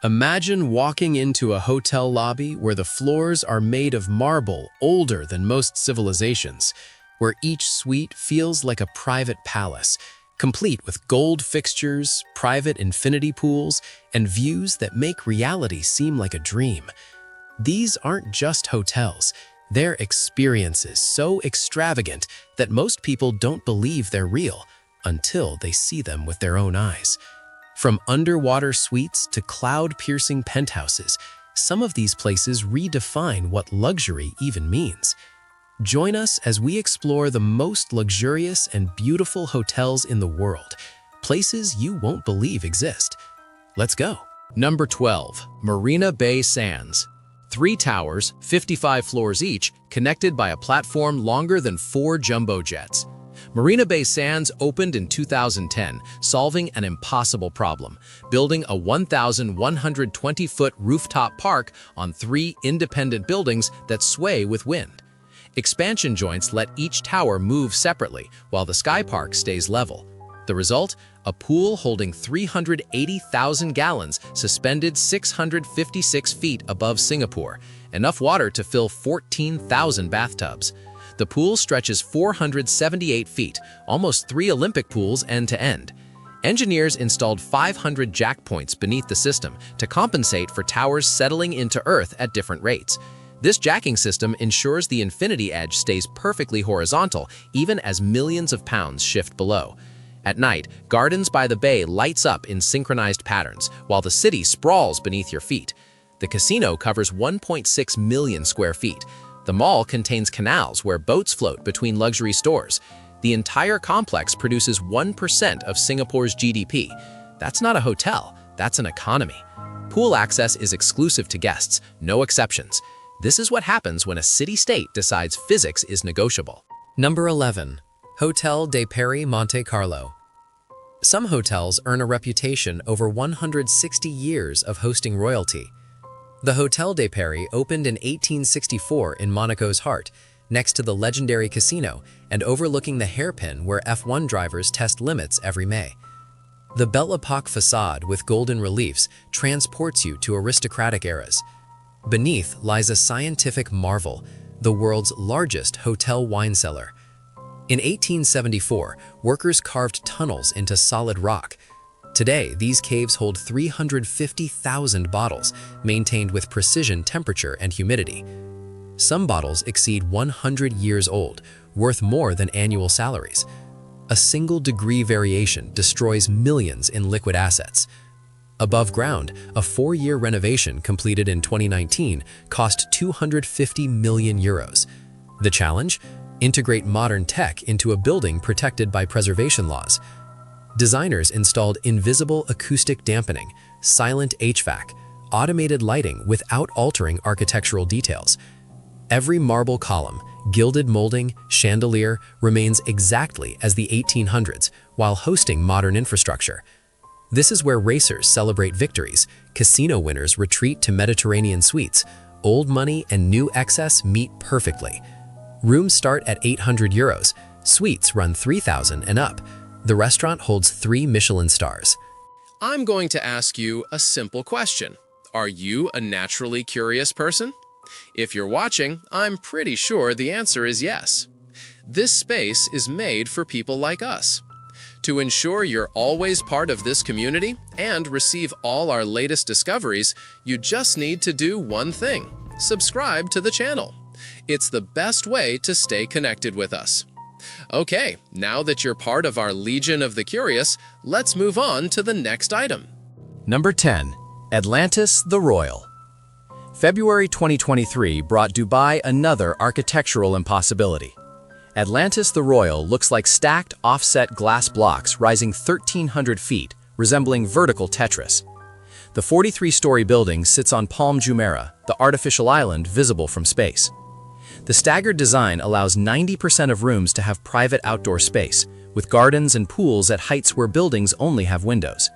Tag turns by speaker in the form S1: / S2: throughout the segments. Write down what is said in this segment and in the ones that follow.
S1: Imagine walking into a hotel lobby where the floors are made of marble older than most civilizations, where each suite feels like a private palace, complete with gold fixtures, private infinity pools, and views that make reality seem like a dream. These aren't just hotels. They're experiences so extravagant that most people don't believe they're real until they see them with their own eyes. From underwater suites to cloud-piercing penthouses, some of these places redefine what luxury even means. Join us as we explore the most luxurious and beautiful hotels in the world, places you won't believe exist. Let's go.
S2: Number 12. Marina Bay Sands. 3 towers, 55 floors each, connected by a platform longer than 4 jumbo jets. Marina Bay Sands opened in 2010, solving an impossible problem, building a 1,120-foot rooftop park on 3 independent buildings that sway with wind. Expansion joints let each tower move separately, while the sky park stays level. The result? A pool holding 380,000 gallons suspended 656 feet above Singapore, enough water to fill 14,000 bathtubs. The pool stretches 478 feet, almost 3 Olympic pools end to end. Engineers installed 500 jack points beneath the system to compensate for towers settling into Earth at different rates. This jacking system ensures the infinity edge stays perfectly horizontal even as millions of pounds shift below. At night, Gardens by the Bay lights up in synchronized patterns, while the city sprawls beneath your feet. The casino covers 1.6 million square feet. The mall contains canals where boats float between luxury stores. The entire complex produces 1% of Singapore's GDP. That's not a hotel, that's an economy. Pool access is exclusive to guests, no exceptions. This is what happens when a city-state decides physics is negotiable.
S1: Number 11. Hotel de Paris Monte Carlo. Some hotels earn a reputation over 160 years of hosting royalty. The Hotel de Paris opened in 1864 in Monaco's heart, next to the legendary casino and overlooking the hairpin where F1 drivers test limits every May. The Belle Epoque facade with golden reliefs transports you to aristocratic eras. Beneath lies a scientific marvel, the world's largest hotel wine cellar. In 1874, workers carved tunnels into solid rock. Today, these caves hold 350,000 bottles, maintained with precision temperature and humidity. Some bottles exceed 100 years old, worth more than annual salaries. A single degree variation destroys millions in liquid assets. Above ground, a 4-year renovation completed in 2019 cost 250 million euros. The challenge? Integrate modern tech into a building protected by preservation laws. Designers installed invisible acoustic dampening, silent HVAC, automated lighting without altering architectural details. Every marble column, gilded molding, chandelier remains exactly as the 1800s while hosting modern infrastructure. This is where racers celebrate victories, casino winners retreat to Mediterranean suites, old money and new excess meet perfectly. Rooms start at 800 euros, suites run 3,000 and up. The restaurant holds 3 Michelin stars.
S2: I'm going to ask you a simple question. Are you a naturally curious person? If you're watching, I'm pretty sure the answer is yes. This space is made for people like us. To ensure you're always part of this community and receive all our latest discoveries, you just need to do one thing: subscribe to the channel. It's the best way to stay connected with us. Okay, now that you're part of our Legion of the Curious, let's move on to the next item.
S1: Number 10. Atlantis the Royal.
S2: February 2023 brought Dubai another architectural impossibility. Atlantis the Royal looks like stacked offset glass blocks rising 1,300 feet, resembling vertical Tetris. The 43-story building sits on Palm Jumeirah, the artificial island visible from space. The staggered design allows 90% of rooms to have private outdoor space, with gardens and pools at heights where buildings only have windows.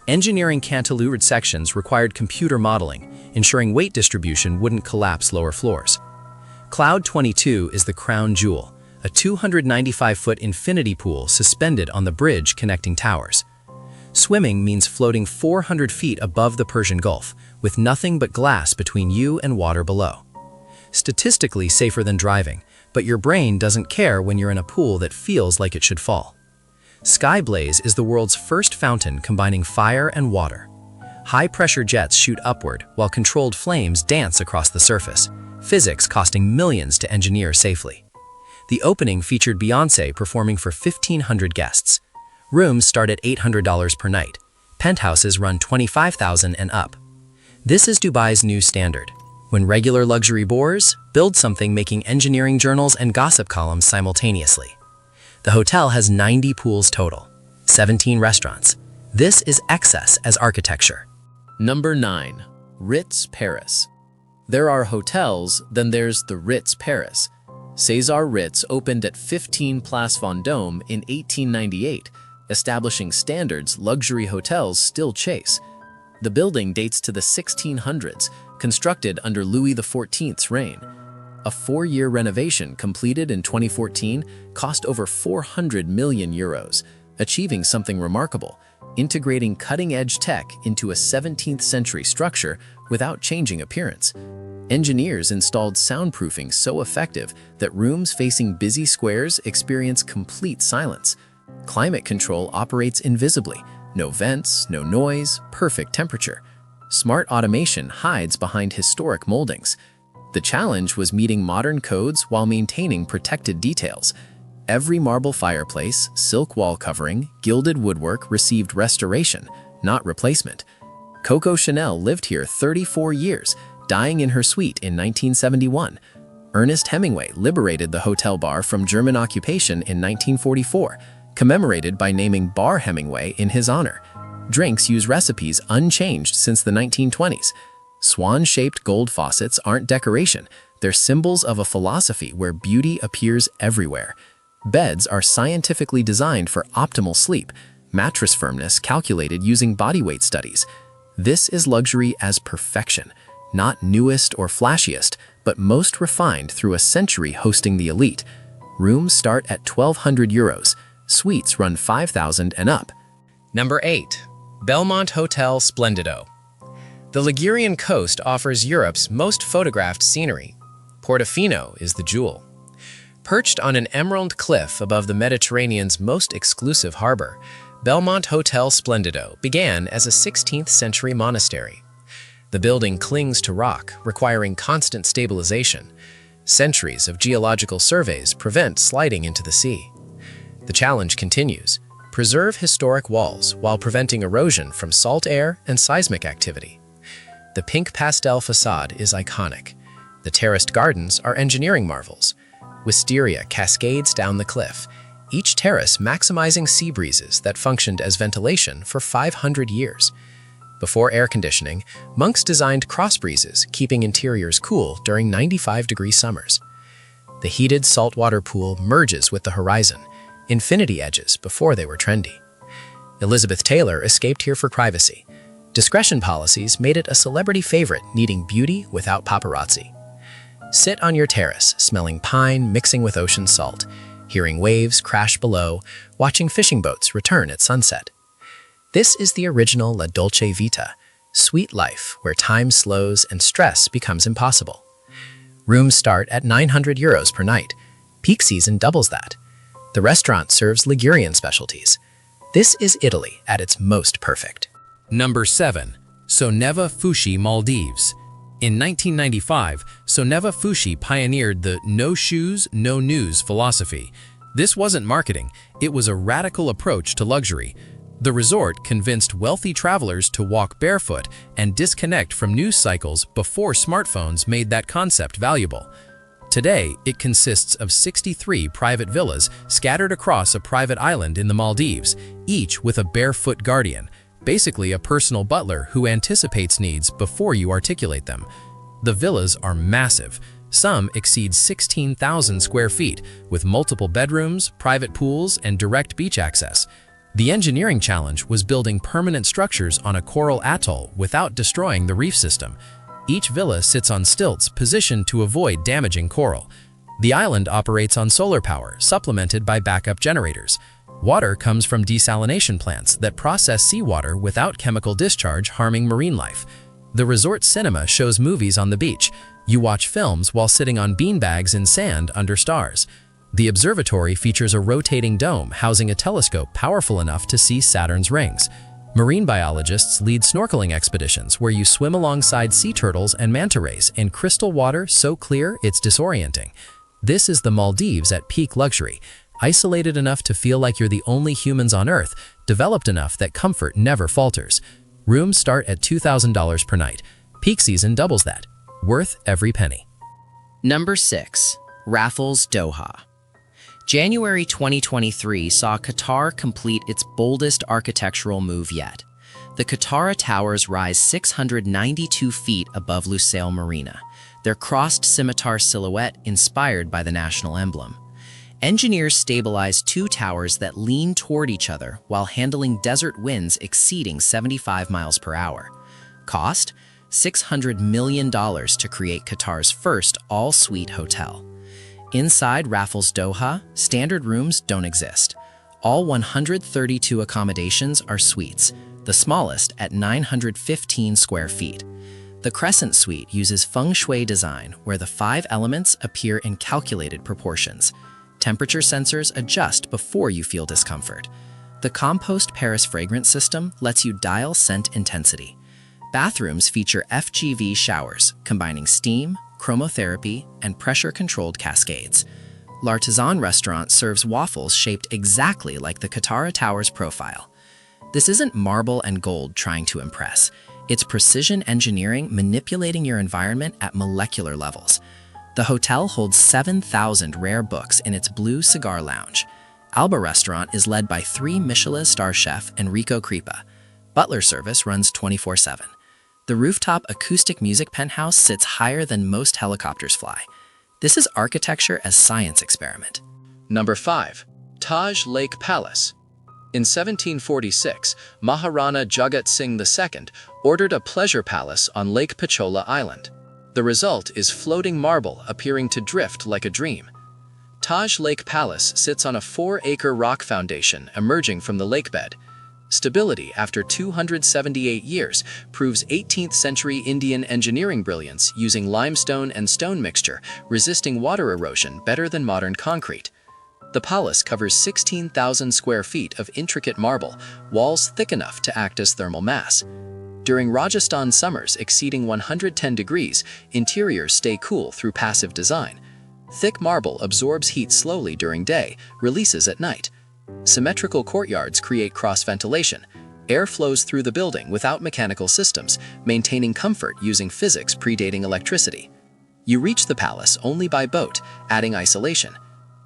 S2: Engineering cantilevered sections required computer modeling, ensuring weight distribution wouldn't collapse lower floors. Cloud 22 is the crown jewel, a 295-foot infinity pool suspended on the bridge connecting towers.
S1: Swimming means floating 400 feet above the Persian Gulf, with nothing but glass between you and water below. Statistically safer than driving, but your brain doesn't care when you're in a pool that feels like it should fall. Sky Blaze is the world's first fountain combining fire and water. High-pressure jets shoot upward while controlled flames dance across the surface, physics costing millions to engineer safely. The opening featured Beyoncé performing for 1,500 guests. Rooms start at $800 per night. Penthouses run $25,000 and up. This is Dubai's new standard. When regular luxury bores, build something making engineering journals and gossip columns simultaneously. The hotel has 90 pools total, 17 restaurants. This is excess as architecture.
S2: Number 9. Ritz Paris. There are hotels, then there's the Ritz Paris. César Ritz opened at 15 Place Vendôme in 1898, establishing standards luxury hotels still chase. The building dates to the 1600s, constructed under Louis XIV's reign. A 4-year renovation completed in 2014 cost over 400 million euros, achieving something remarkable, integrating cutting-edge tech into a 17th century structure without changing appearance. Engineers installed soundproofing so effective that rooms facing busy squares experience complete silence. Climate control operates invisibly. No vents, no noise, perfect temperature. Smart automation hides behind historic moldings. The challenge was meeting modern codes while maintaining protected details. Every marble fireplace, silk wall covering, gilded woodwork received restoration, not replacement. Coco Chanel lived here 34 years, dying in her suite in 1971. Ernest Hemingway liberated the hotel bar from German occupation in 1944, commemorated by naming Bar Hemingway in his honor. Drinks use recipes unchanged since the 1920s. Swan-shaped gold faucets aren't decoration, they're symbols of a philosophy where beauty appears everywhere. Beds are scientifically designed for optimal sleep, mattress firmness calculated using body weight studies. This is luxury as perfection, not newest or flashiest, but most refined through a century hosting the elite. Rooms start at 1,200 euros. Suites run 5,000 and up.
S1: Number 8. Belmont Hotel Splendido. The Ligurian coast offers Europe's most photographed scenery. Portofino is the jewel. Perched on an emerald cliff above the Mediterranean's most exclusive harbor, Belmont Hotel Splendido began as a 16th century monastery. The building clings to rock, requiring constant stabilization. Centuries of geological surveys prevent sliding into the sea. The challenge continues. Preserve historic walls while preventing erosion from salt air and seismic activity. The pink pastel facade is iconic. The terraced gardens are engineering marvels. Wisteria cascades down the cliff, each terrace maximizing sea breezes that functioned as ventilation for 500 years. Before air conditioning, monks designed cross breezes, keeping interiors cool during 95-degree summers. The heated saltwater pool merges with the horizon, infinity edges before they were trendy. Elizabeth Taylor escaped here for privacy. Discretion policies made it a celebrity favorite needing beauty without paparazzi. Sit on your terrace, smelling pine mixing with ocean salt, hearing waves crash below, watching fishing boats return at sunset. This is the original La Dolce Vita, sweet life where time slows and stress becomes impossible. Rooms start at 900 euros per night. Peak season doubles that. The restaurant serves Ligurian specialties. This is Italy at its most perfect.
S2: Number 7. Soneva Fushi Maldives. In 1995, Soneva Fushi pioneered the no shoes, no news philosophy. This wasn't marketing, it was a radical approach to luxury. The resort convinced wealthy travelers to walk barefoot and disconnect from news cycles before smartphones made that concept valuable. Today, it consists of 63 private villas scattered across a private island in the Maldives, each with a barefoot guardian, basically a personal butler who anticipates needs before you articulate them. The villas are massive. Some exceed 16,000 square feet, with multiple bedrooms, private pools, and direct beach access. The engineering challenge was building permanent structures on a coral atoll without destroying the reef system. Each villa sits on stilts positioned to avoid damaging coral. The island operates on solar power, supplemented by backup generators.
S1: Water comes from desalination plants that process seawater without chemical discharge harming marine life. The resort cinema shows movies on the beach. You watch films while sitting on beanbags in sand under stars. The observatory features a rotating dome housing a telescope powerful enough to see Saturn's rings. Marine biologists lead snorkeling expeditions where you swim alongside sea turtles and manta rays in crystal water so clear it's disorienting. This is the Maldives at peak luxury, isolated enough to feel like you're the only humans on Earth, developed enough that comfort never falters. Rooms start at $2,000 per night. Peak season doubles that. Worth every penny.
S3: Number 6. Raffles Doha. January 2023 saw Qatar complete its boldest architectural move yet. The Qatar Towers rise 692 feet above Lusail Marina, their crossed scimitar silhouette inspired by the national emblem. Engineers stabilized two towers that lean toward each other while handling desert winds exceeding 75 miles per hour. Cost? $600 million to create Qatar's first all-suite hotel. Inside Raffles Doha, standard rooms don't exist. All 132 accommodations are suites, the smallest at 915 square feet. The Crescent Suite uses feng shui design where the 5 elements appear in calculated proportions. Temperature sensors adjust before you feel discomfort. The Compost Paris fragrance system lets you dial scent intensity. Bathrooms feature FGV showers, combining steam, chromotherapy, and pressure-controlled cascades. L'Artisan restaurant serves waffles shaped exactly like the Qatar Towers profile. This isn't marble and gold trying to impress. It's precision engineering manipulating your environment at molecular levels. The hotel holds 7,000 rare books in its blue cigar lounge. Alba Restaurant is led by 3 Michelin star chef Enrico Crepa. Butler service runs 24/7. The rooftop acoustic music penthouse sits higher than most helicopters fly. This is architecture as science experiment.
S2: Number 5. Taj Lake Palace. In 1746, Maharana Jagat Singh II ordered a pleasure palace on Lake Pichola Island. The result is floating marble appearing to drift like a dream. Taj Lake Palace sits on a 4-acre rock foundation emerging from the lakebed. Stability after 278 years proves 18th century Indian engineering brilliance using limestone and stone mixture, resisting water erosion better than modern concrete. The palace covers 16,000 square feet of intricate marble, walls thick enough to act as thermal mass. During Rajasthan summers exceeding 110 degrees, interiors stay cool through passive design. Thick marble absorbs heat slowly during day, releases at night. Symmetrical courtyards create cross-ventilation. Air flows through the building without mechanical systems, maintaining comfort using physics predating electricity. You reach the palace only by boat, adding isolation.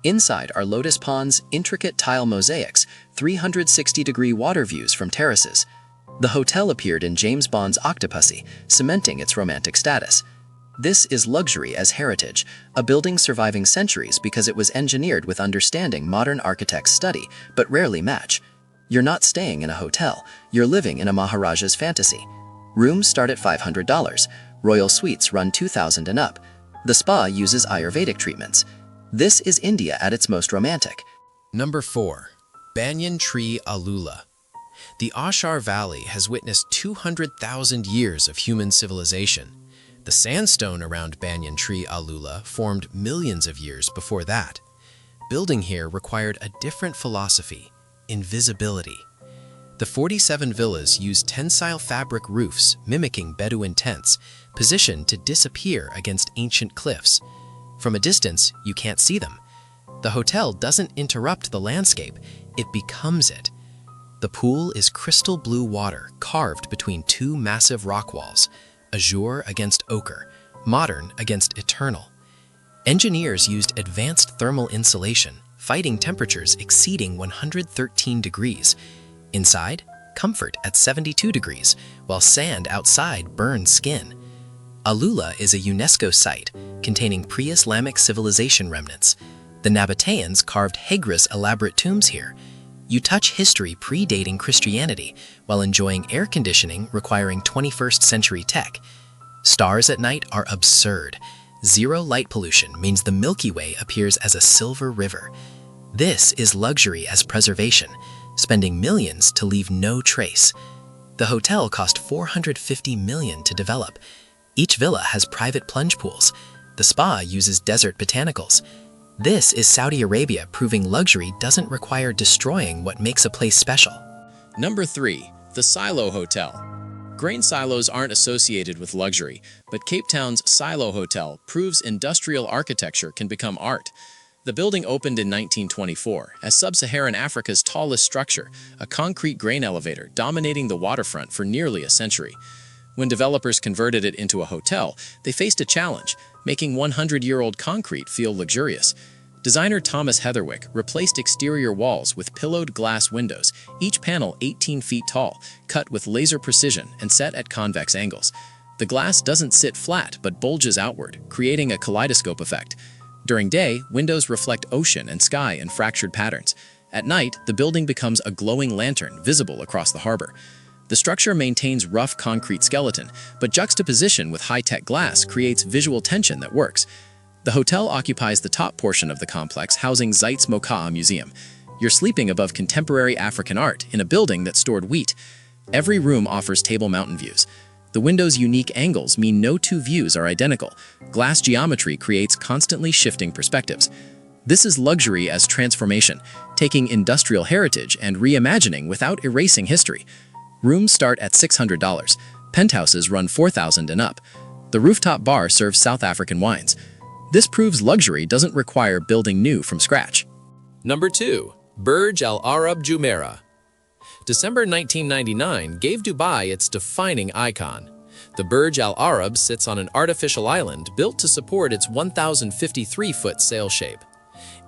S2: Inside are lotus ponds, intricate tile mosaics, 360-degree water views from terraces. The hotel appeared in James Bond's Octopussy, cementing its romantic status. This is luxury as heritage, a building surviving centuries because it was engineered with understanding modern architects study, but rarely match. You're not staying in a hotel, you're living in a Maharaja's fantasy. Rooms start at $500, royal suites run $2,000 and up. The spa uses Ayurvedic treatments. This is India at its most romantic.
S4: Number 4. Banyan Tree Alula. The Ashar Valley has witnessed 200,000 years of human civilization. The sandstone around Banyan Tree Alula formed millions of years before that. Building here required a different philosophy: invisibility. The 47 villas use tensile fabric roofs mimicking Bedouin tents, positioned to disappear against ancient cliffs. From a distance, you can't see them. The hotel doesn't interrupt the landscape, it becomes it. The pool is crystal blue water carved between 2 massive rock walls, azure against ochre, modern against eternal. Engineers used advanced thermal insulation, fighting temperatures exceeding 113 degrees. Inside, comfort at 72 degrees, while sand outside burns skin. Alula is a UNESCO site containing pre-Islamic civilization remnants. The Nabateans carved Hegris elaborate tombs here. You touch history predating Christianity while enjoying air conditioning requiring 21st century tech. Stars at night are absurd. Zero light pollution means the Milky Way appears as a silver river. This is luxury as preservation, spending millions to leave no trace. The hotel cost $450 million to develop. Each villa has private plunge pools. The spa uses desert botanicals. This is Saudi Arabia proving luxury doesn't require destroying what makes a place special.
S2: Number 3. The Silo Hotel. Grain silos aren't associated with luxury, but Cape Town's Silo Hotel proves industrial architecture can become art. The building opened in 1924 as Sub-Saharan Africa's tallest structure, a concrete grain elevator dominating the waterfront for nearly a century. When developers converted it into a hotel, they faced a challenge, making 100-year-old concrete feel luxurious. Designer Thomas Heatherwick replaced exterior walls with pillowed glass windows, each panel 18 feet tall, cut with laser precision and set at convex angles. The glass doesn't sit flat but bulges outward, creating a kaleidoscope effect. During day, windows reflect ocean and sky in fractured patterns. At night, the building becomes a glowing lantern visible across the harbor. The structure maintains rough concrete skeleton, but juxtaposition with high-tech glass creates visual tension that works. The hotel occupies the top portion of the complex, housing Zeitz Mokaa Museum. You're sleeping above contemporary African art in a building that stored wheat. Every room offers table mountain views. The window's unique angles mean no two views are identical. Glass geometry creates constantly shifting perspectives. This is luxury as transformation, taking industrial heritage and reimagining without erasing history. Rooms start at $600. Penthouses run $4,000 and up. The rooftop bar serves South African wines. This proves luxury doesn't require building new from scratch.
S1: Number 2. Burj Al Arab Jumeirah. December 1999 gave Dubai its defining icon. The Burj Al Arab sits on an artificial island built to support its 1,053-foot sail shape.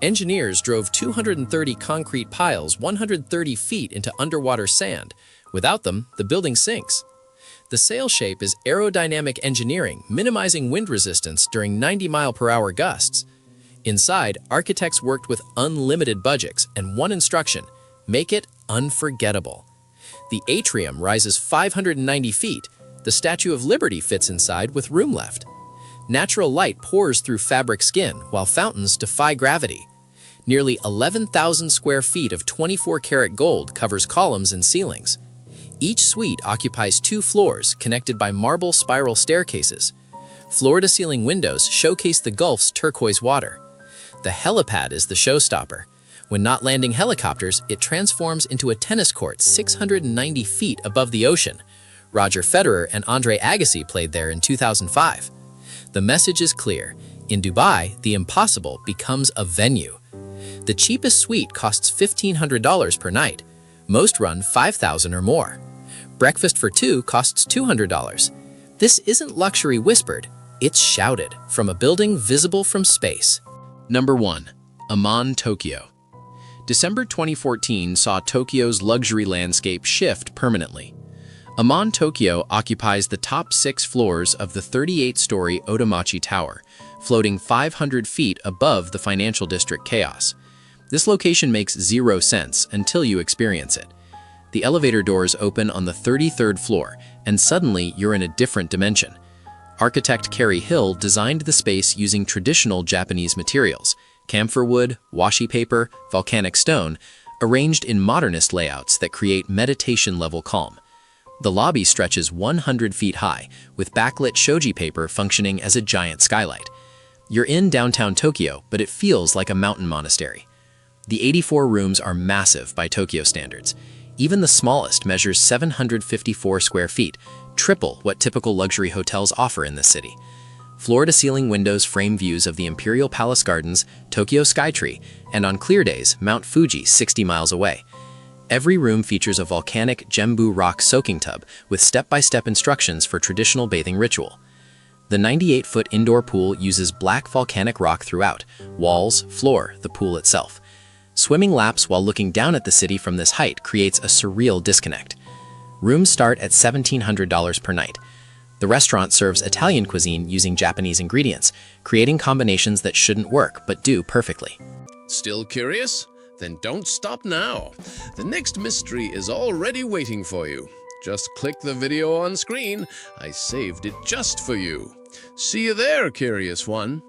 S1: Engineers drove 230 concrete piles 130 feet into underwater sand. Without them, the building sinks. The sail shape is aerodynamic engineering, minimizing wind resistance during 90-mile-per-hour gusts. Inside, architects worked with unlimited budgets and one instruction: make it unforgettable. The atrium rises 590 feet. The Statue of Liberty fits inside with room left. Natural light pours through fabric skin, while fountains defy gravity. Nearly 11,000 square feet of 24-karat gold covers columns and ceilings. Each suite occupies 2 floors connected by marble spiral staircases. Floor-to-ceiling windows showcase the Gulf's turquoise water. The helipad is the showstopper. When not landing helicopters, it transforms into a tennis court 690 feet above the ocean. Roger Federer and Andre Agassi played there in 2005. The message is clear. In Dubai, the impossible becomes a venue. The cheapest suite costs $1,500 per night. Most run $5,000 or more. Breakfast for 2 costs $200. This isn't luxury whispered, it's shouted from a building visible from space.
S2: Number 1. Amman, Tokyo. December 2014 saw Tokyo's luxury landscape shift permanently. Amman, Tokyo occupies the top 6 floors of the 38-story Otemachi Tower, floating 500 feet above the financial district chaos. This location makes zero sense until you experience it. The elevator doors open on the 33rd floor, and suddenly you're in a different dimension. Architect Kerry Hill designed the space using traditional Japanese materials, camphor wood, washi paper, volcanic stone, arranged in modernist layouts that create meditation-level calm. The lobby stretches 100 feet high, with backlit shoji paper functioning as a giant skylight. You're in downtown Tokyo, but it feels like a mountain monastery. The 84 rooms are massive by Tokyo standards. Even the smallest measures 754 square feet, triple what typical luxury hotels offer in this city. Floor-to-ceiling windows frame views of the Imperial Palace Gardens, Tokyo Skytree, and on clear days, Mount Fuji 60 miles away. Every room features a volcanic Gembu rock soaking tub with step-by-step instructions for traditional bathing ritual. The 98-foot indoor pool uses black volcanic rock throughout, walls, floor, the pool itself. Swimming laps while looking down at the city from this height creates a surreal disconnect. Rooms start at $1,700 per night. The restaurant serves Italian cuisine using Japanese ingredients, creating combinations that shouldn't work but do perfectly.
S5: Still curious? Then don't stop now. The next mystery is already waiting for you. Just click the video on screen. I saved it just for you. See you there, curious one.